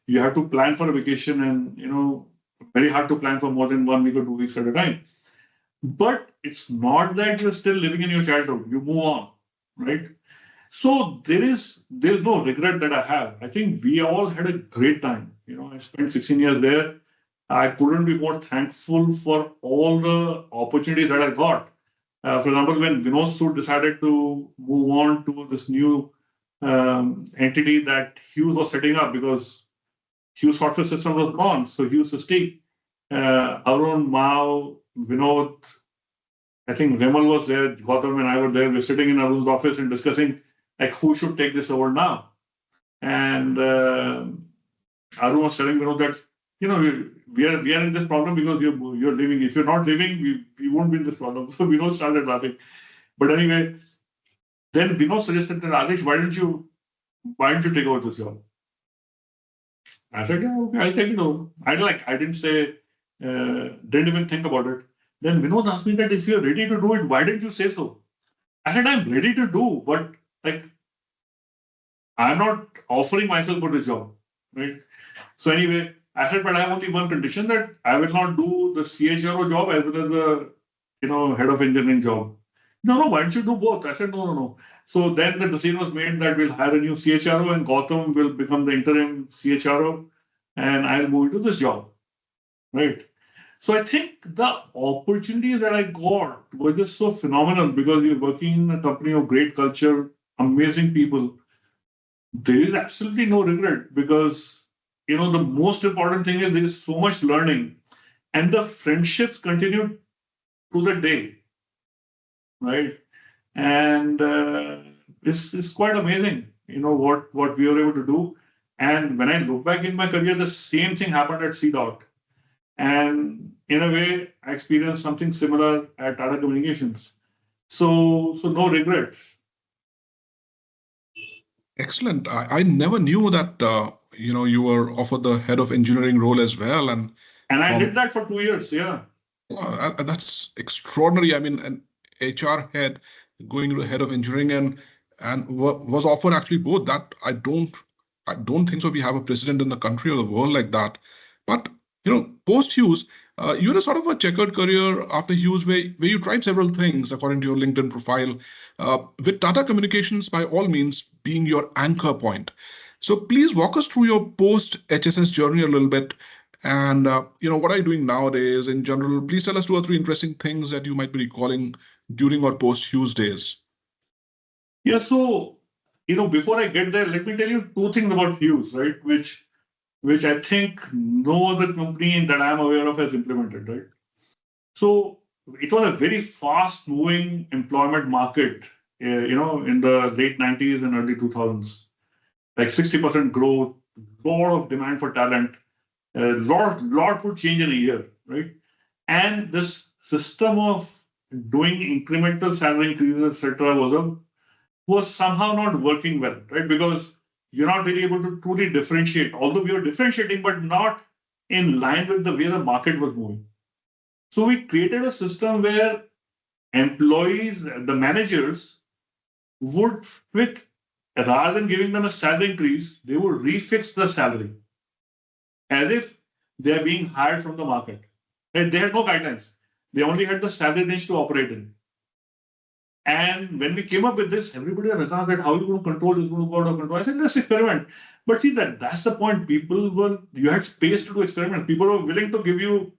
You have to plan for a vacation and, very hard to plan for more than 1 week or 2 weeks at a time. But it's not that you're still living in your childhood. You move on. right? So there's no regret that I have. I think we all had a great time. I spent 16 years there. I couldn't be more thankful for all the opportunities that I got. For example, when Vinod Sood decided to move on to this new entity that Hughes was setting up because Hughes software system was gone, so Hughes to stay. Arun, Mao, Vinod, I think Vimal was there, Gautam and I were there. We were sitting in Arun's office and discussing like who should take this over now. And Arun was telling Vinod that we are in this problem because you're leaving. If you're not leaving, we won't be in this problem. So Vinod started laughing. But anyway, then Vinod suggested that Aadesh, why don't you take over this job? I said, yeah, okay, I'll take it over. I didn't say, didn't even think about it. Then Vinod asked me that if you're ready to do it, why didn't you say so? I said, I'm ready to do, but like I'm not offering myself for the job, right? So anyway, I said, but I have only one condition that I will not do the CHRO job as well as the head of engineering job. No, why don't you do both? I said, no, no, no. So then the decision was made that we'll hire a new CHRO and Gautam will become the interim CHRO and I'll move into this job, right? So I think the opportunities that I got were just so phenomenal because we're working in a company of great culture, amazing people. There is absolutely no regret because the most important thing is there is so much learning and the friendships continue to the day, right? And it's quite amazing, what we were able to do. And when I look back in my career, the same thing happened at CDOT. And in a way, I experienced something similar at Tata Communications. So no regrets. Excellent. I never knew that you were offered the head of engineering role as well, and And I from did that for 2 years. Yeah. that's extraordinary. I mean, an HR head going to the head of engineering and was offered actually both. That I don't think so. We have a president in the country or the world like that. But post Hughes, you had a sort of a checkered career after Hughes, where you tried several things according to your LinkedIn profile. With Tata Communications, by all means, being your anchor point. So please walk us through your post HSS journey a little bit, and what are you doing nowadays in general? Please tell us two or three interesting things that you might be recalling during or post Hughes days. Yeah. So, before I get there, let me tell you two things about Hughes, right? Which I think no other company that I'm aware of has implemented, right? So it was a very fast moving employment market, in the late 90s and early 2000s, like 60% growth, lot of demand for talent, lot would change in a year, right? And this system of doing incremental salary increases, etc., was somehow not working well, right? Because you're not really able to truly differentiate, although we were differentiating, but not in line with the way the market was moving. So we created a system where employees, the managers, would fit, rather than giving them a salary increase, they would refix the salary as if they're being hired from the market. And they had no guidelines. They only had the salary range to operate in. And when we came up with this, everybody was like, that how are you going to control this, going to go out of control? I said, let's experiment. But see, that's the point. You had space to do experiment. People were willing to give you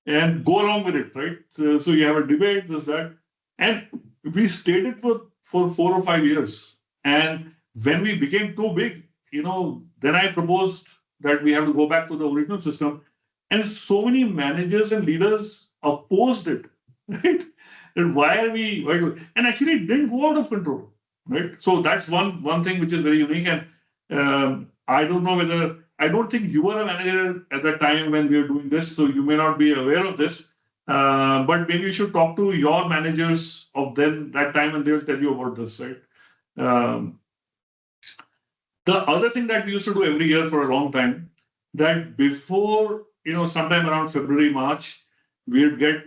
and go along with it, right? So you have a debate, this, that. And we stayed it for 4 or 5 years. And when we became too big, then I proposed that we have to go back to the original system. And so many managers and leaders opposed it, right? And why are we, why do, and actually it didn't go out of control, right? So that's one thing which is very unique. And I don't know whether, I don't think you were a manager at the time when we were doing this, so you may not be aware of this. But maybe you should talk to your managers of then that time and they'll tell you about this, right? Um, the other thing that we used to do every year for a long time, that before, sometime around February, March, we'd get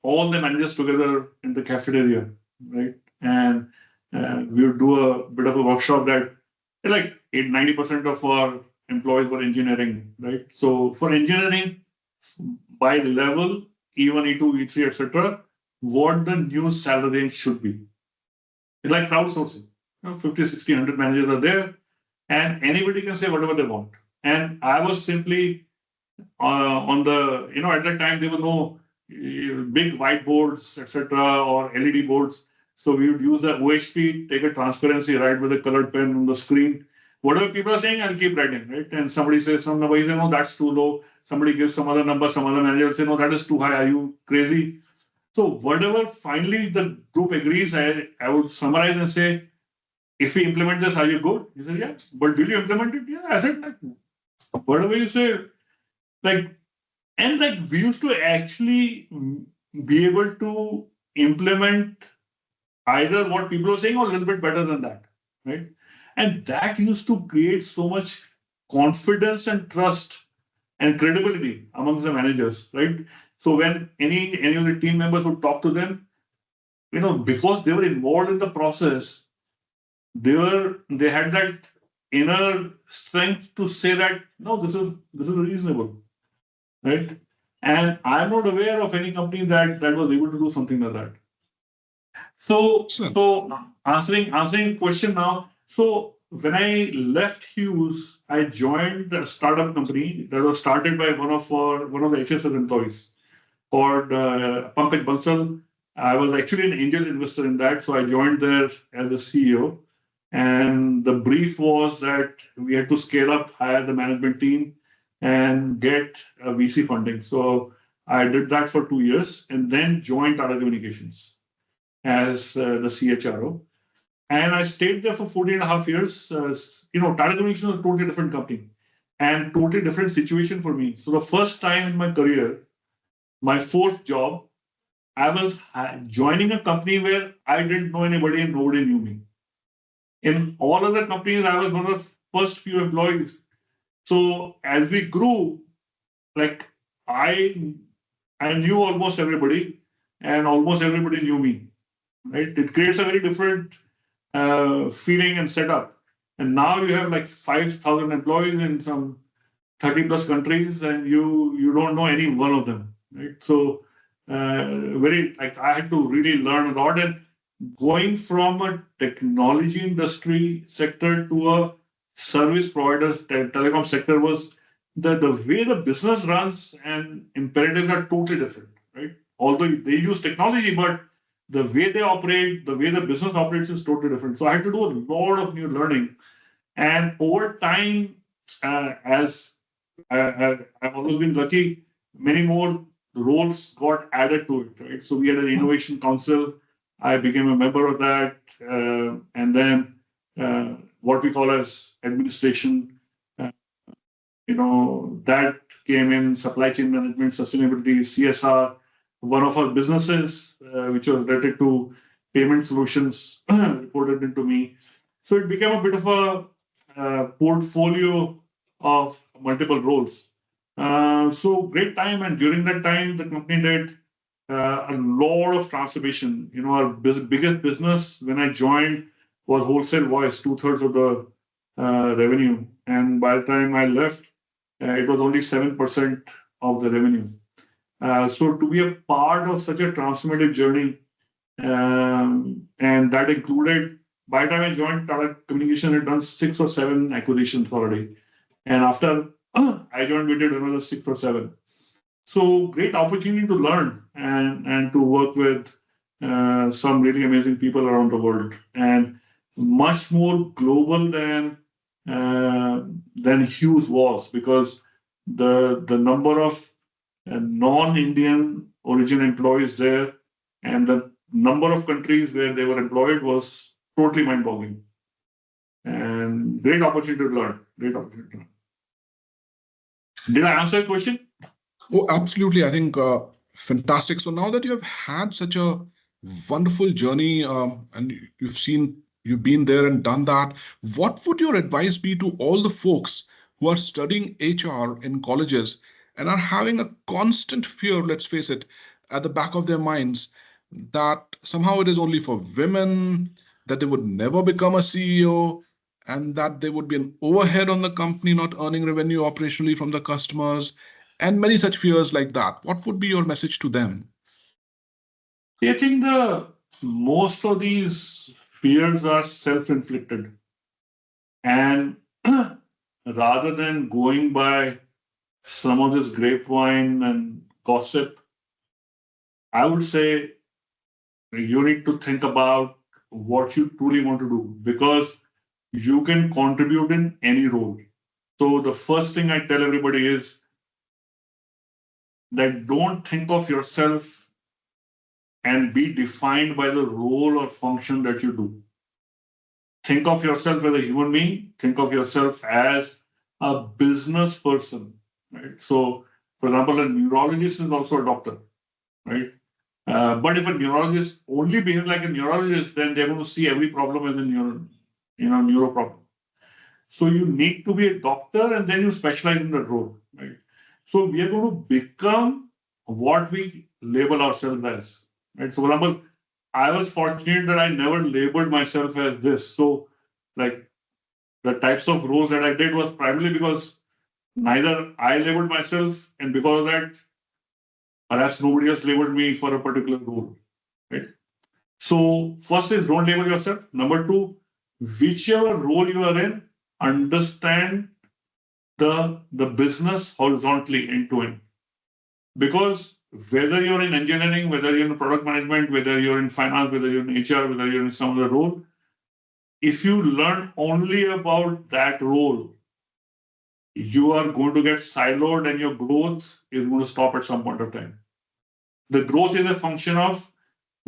all the managers together in the cafeteria, right? And we would do a bit of a workshop that like 90% of our employees were engineering, right? So for engineering, by level, E1, E2, E3, etc., what the new salary range should be. It's like crowdsourcing, 50, 60, 100 managers are there, and anybody can say whatever they want. And I was simply on the, at that time there were no big whiteboards, etc., or LED boards. So we would use the OHP, take a transparency, write with a colored pen on the screen. Whatever people are saying, I'll keep writing, right? And somebody says some number, you say, no, that's too low. Somebody gives some other number, some other manager will say, no, that is too high. Are you crazy? So whatever finally the group agrees, I would summarize and say, if we implement this, are you good? He said, yes. But will you implement it? Yeah. I said, like, whatever you say, like, and like we used to actually be able to implement either what people are saying or a little bit better than that, right? And that used to create so much confidence and trust and credibility amongst the managers, right? So when any of the team members would talk to them, because they were involved in the process, they had that inner strength to say that no, this is reasonable, right? And I'm not aware of any company that was able to do something like that. So, Excellent. so answering question now. So when I left Hughes, I joined a startup company that was started by one of the HSS employees called Pankaj Bansal. I was actually an angel investor in that, so I joined there as a CEO. And the brief was that we had to scale up, hire the management team, and get VC funding. So I did that for 2 years and then joined Tata Communications as the CHRO. And I stayed there for 14 and a half years. Tata Communications was a totally different company and totally different situation for me. So the first time in my career, my fourth job, I was joining a company where I didn't know anybody and nobody knew me. In all other companies, I was one of the first few employees. So as we grew, like I I knew almost everybody, and almost everybody knew me. Right? It creates a very different feeling and setup. And now you have like 5,000 employees in some 30 plus countries, and you don't know any one of them, right? So very like I had to really learn a lot, and going from a technology industry sector to a service provider telecom sector was the way the business runs and imperatives are totally different, right? Although they use technology, but the way they operate, the way the business operates is totally different. So I had to do a lot of new learning, and over time, as I've always been lucky. Many more roles got added to it, right? So we had an innovation council. I became a member of that, and then what we call as administration. Uh, that came in supply chain management, sustainability, CSR. One of our businesses, which was related to payment solutions, reported into me. So it became a bit of a portfolio of multiple roles. So great time, and during that time, the company did a lot of transformation. Our biggest business when I joined was wholesale voice, 2/3 of the revenue, and by the time I left, it was only 7% of the revenue. So to be a part of such a transformative journey, and that included, by the time I joined Tata Communication, I had done 6 or 7 acquisitions already. And after I joined, we did another 6 or 7. So great opportunity to learn and to work with some really amazing people around the world, and much more global than Hughes was, because the number of non-Indian origin employees there and the number of countries where they were employed was totally mind-boggling, and great opportunity to learn. Great opportunity to learn. Did I answer your question? Oh, absolutely. I think fantastic. So now that you have had such a wonderful journey, and you've been there and done that, what would your advice be to all the folks who are studying HR in colleges and are having a constant fear, let's face it, at the back of their minds that somehow it is only for women, that they would never become a CEO, and that there would be an overhead on the company not earning revenue operationally from the customers, and many such fears like that. What would be your message to them? I think the most of these fears are self-inflicted. And rather than going by some of this grapevine and gossip, I would say you need to think about what you truly want to do because you can contribute in any role. So the first thing I tell everybody is that don't think of yourself and be defined by the role or function that you do. Think of yourself as a human being, think of yourself as a business person, right? So, for example, a neurologist is also a doctor, right? But if a neurologist only behaves like a neurologist, then they're going to see every problem as a neuro problem. So you need to be a doctor and then you specialize in that role, right? So we are going to become what we label ourselves as, right? So, for example, I was fortunate that I never labeled myself as this. So, like the types of roles that I did was primarily because neither I labeled myself, and because of that, perhaps nobody else labeled me for a particular role, right? So, first is don't label yourself. Number two, whichever role you are in, understand the business horizontally end to end. Because whether you're in engineering, whether you're in product management, whether you're in finance, whether you're in HR, whether you're in some other role, if you learn only about that role, you are going to get siloed and your growth is going to stop at some point of time. The growth is a function of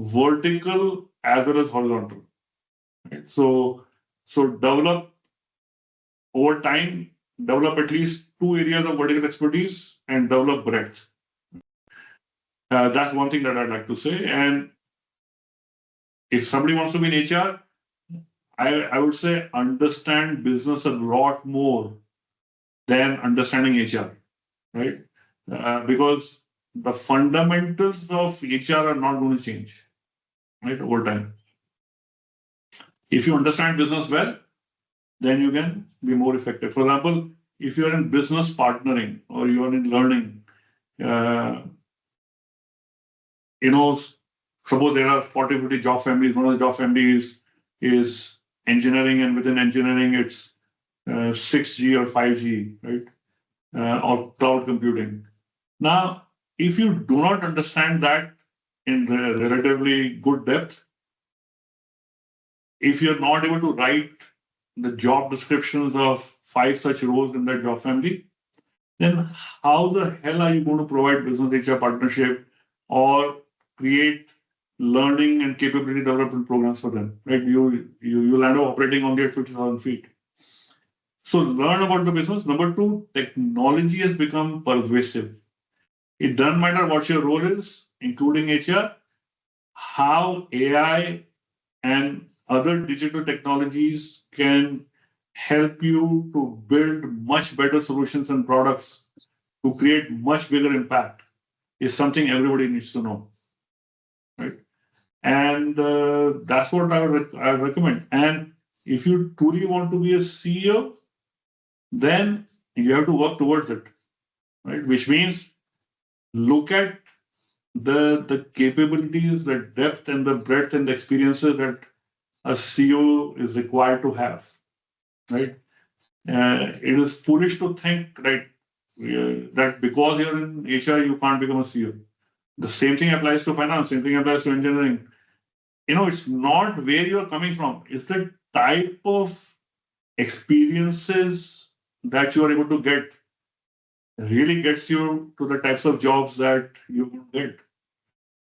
vertical as well as horizontal. Right? So develop over time, develop at least two areas of vertical expertise and develop breadth. That's one thing that I'd like to say. And if somebody wants to be in HR, I would say understand business a lot more than understanding HR, right? Because the fundamentals of HR are not going to change, right, over time. If you understand business well, then you can be more effective. For example, if you're in business partnering or you're in learning, uh, you know, suppose there are 40, 50 job families. One of the job families is engineering, and within engineering, it's 6G or 5G, right? Or cloud computing. Now, if you do not understand that in relatively good depth, if you're not able to write the job descriptions of five such roles in that job family, then how the hell are you going to provide business HR partnership or create learning and capability development programs for them? Right? You'll end up operating only at 50,000 feet. So learn about the business. Number two, technology has become pervasive. It doesn't matter what your role is, including HR, how AI and other digital technologies can help you to build much better solutions and products to create much bigger impact is something everybody needs to know, right? And that's what I recommend. And if you truly want to be a CEO, then you have to work towards it, right? Which means look at the capabilities, the depth and the breadth and the experiences that a CEO is required to have, right? It is foolish to think, right, that because you're in HR, you can't become a CEO. The same thing applies to finance, same thing applies to engineering. It's not where you're coming from, it's the type of experiences that you are able to get really gets you to the types of jobs that you would get.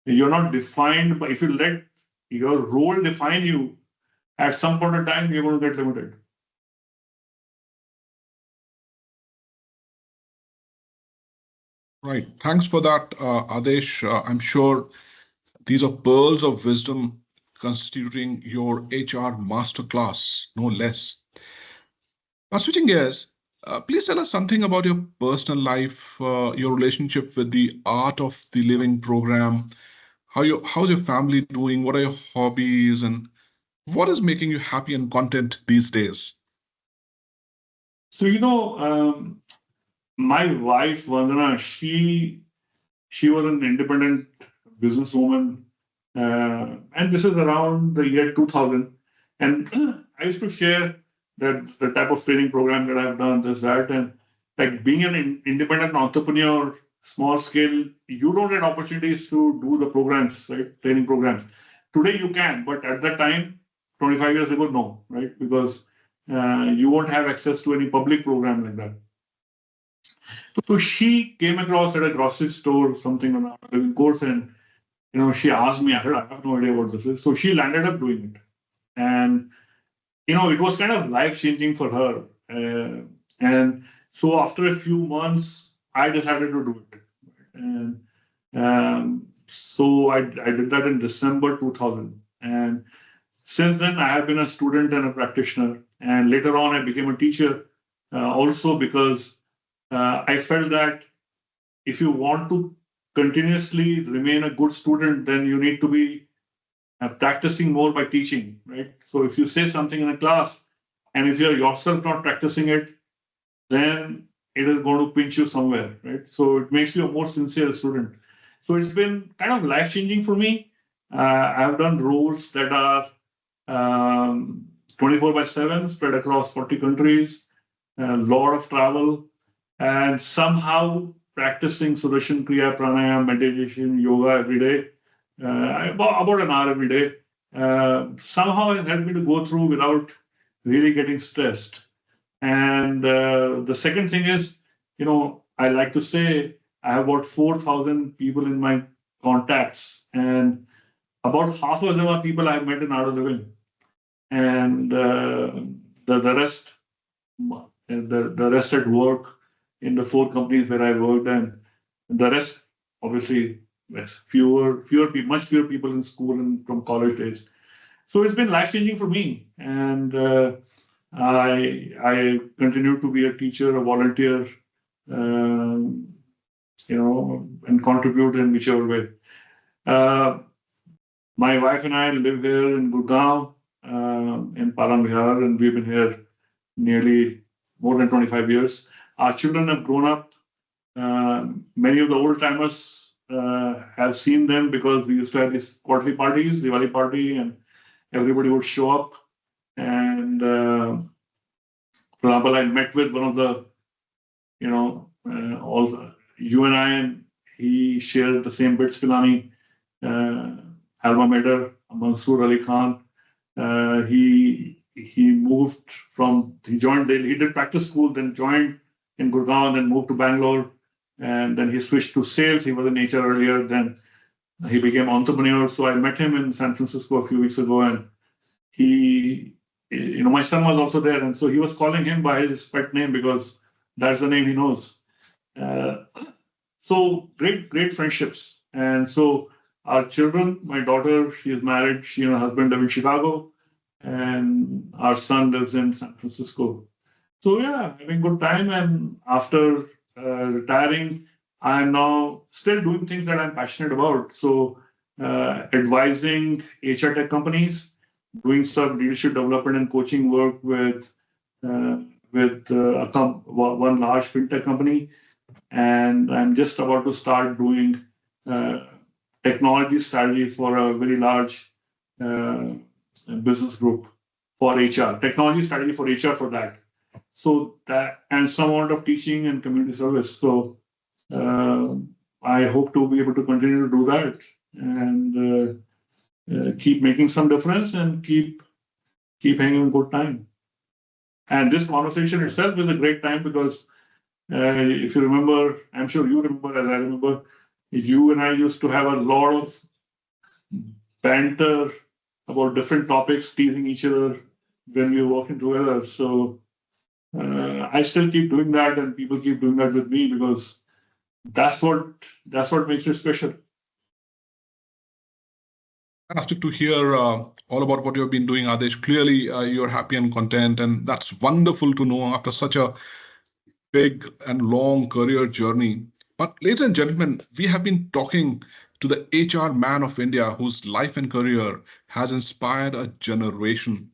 You're not defined by, if you let your role define you, at some point of time, you're going to get limited. Right. Thanks for that, Aadesh. I'm sure these are pearls of wisdom constituting your HR masterclass, no less. Now, switching gears, please tell us something about your personal life, your relationship with the Art of the Living program. How's your family doing? What are your hobbies, and what is making you happy and content these days? So, my wife, Vandana, she was an independent businesswoman. And this is around the year 2000. And I used to share that the type of training program that I've done, this, that, and like being an independent entrepreneur, small scale, you don't get opportunities to do the programs, right? Training programs. Today you can, but at that time, 25 years ago, no, right? Because you won't have access to any public program like that. So she came across at a grocery store something on a living course, and she asked me. I said, I have no idea what this is. So she landed up doing it, and it was kind of life changing for her. And so after a few months, I decided to do it. And so I did that in December 2000. And since then, I have been a student and a practitioner. And later on, I became a teacher also because I felt that if you want to continuously remain a good student, then you need to be practicing more by teaching, right? So if you say something in a class, and if you're yourself not practicing it, then it is going to pinch you somewhere, right? So it makes you a more sincere student. So it's been kind of life changing for me. I've done roles that are 24 by 7, spread across 40 countries, a lot of travel, and somehow practicing Sudarshan Kriya, Pranayama, meditation, yoga every day, about an hour every day. Somehow it helped me to go through without really getting stressed. And the second thing is, I like to say I have about 4,000 people in my contacts, and about half of them are people I've met in Art of Living, and the rest, the rest at work in the 4 companies where I worked, and the rest, obviously, fewer people, much fewer people in school and from college days. So it's been life changing for me, and I continue to be a teacher, a volunteer, um, and contribute in whichever way. Uh, my wife and I live here in Gurgaon, in Palan Vihar, and we've been here nearly more than 25 years. Our children have grown up. Many of the old timers have seen them because we used to have these quarterly parties, Diwali party, and everybody would show up. And for example, I met with one of the, all you and I, and he shared the same Bits Pilani alma mater, Mansoor Ali Khan. He moved from he did practice school, then joined in Gurgaon, then moved to Bangalore, and then he switched to sales. He was in HR earlier, then he became entrepreneur. So I met him in San Francisco a few weeks ago, and he, my son was also there, and so he was calling him by his pet name because that's the name he knows. Uh, so great friendships. And so our children, my daughter, she is married, she and her husband live in Chicago, and our son lives in San Francisco. So yeah, having good time. And after retiring, I'm now still doing things that I'm passionate about. So advising HR tech companies, doing some leadership development and coaching work uh, with one large fintech company, and I'm just about to start doing uh, technology strategy for a very large uh, business group for HR, technology strategy for HR for that. So that, and some amount of teaching and community service. So uh, I hope to be able to continue to do that and keep making some difference and keep having a good time. And this conversation itself is a great time because if you remember, I'm sure you remember, as I remember, you and I used to have a lot of banter about different topics, teasing each other when we were working together. So I still keep doing that, and people keep doing that with me because that's what makes it special. Fantastic to hear all about what you've been doing, Aadesh. Clearly, you're happy and content, and that's wonderful to know after such a big and long career journey. But, ladies and gentlemen, we have been talking to the HR man of India whose life and career has inspired a generation.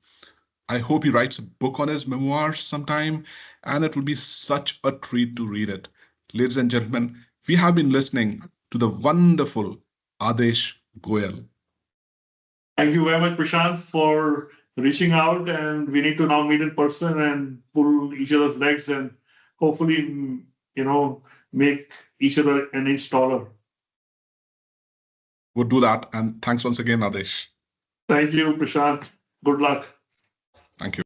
I hope he writes a book on his memoirs sometime, and it will be such a treat to read it. Ladies and gentlemen, we have been listening to the wonderful Aadesh Goyal. Thank you very much, Prashant, for reaching out, and we need to now meet in person and pull each other's legs and hopefully, you know, make each other an inch taller. Would do that. And thanks once again, Adesh. Thank you, Prashant. Good luck. Thank you.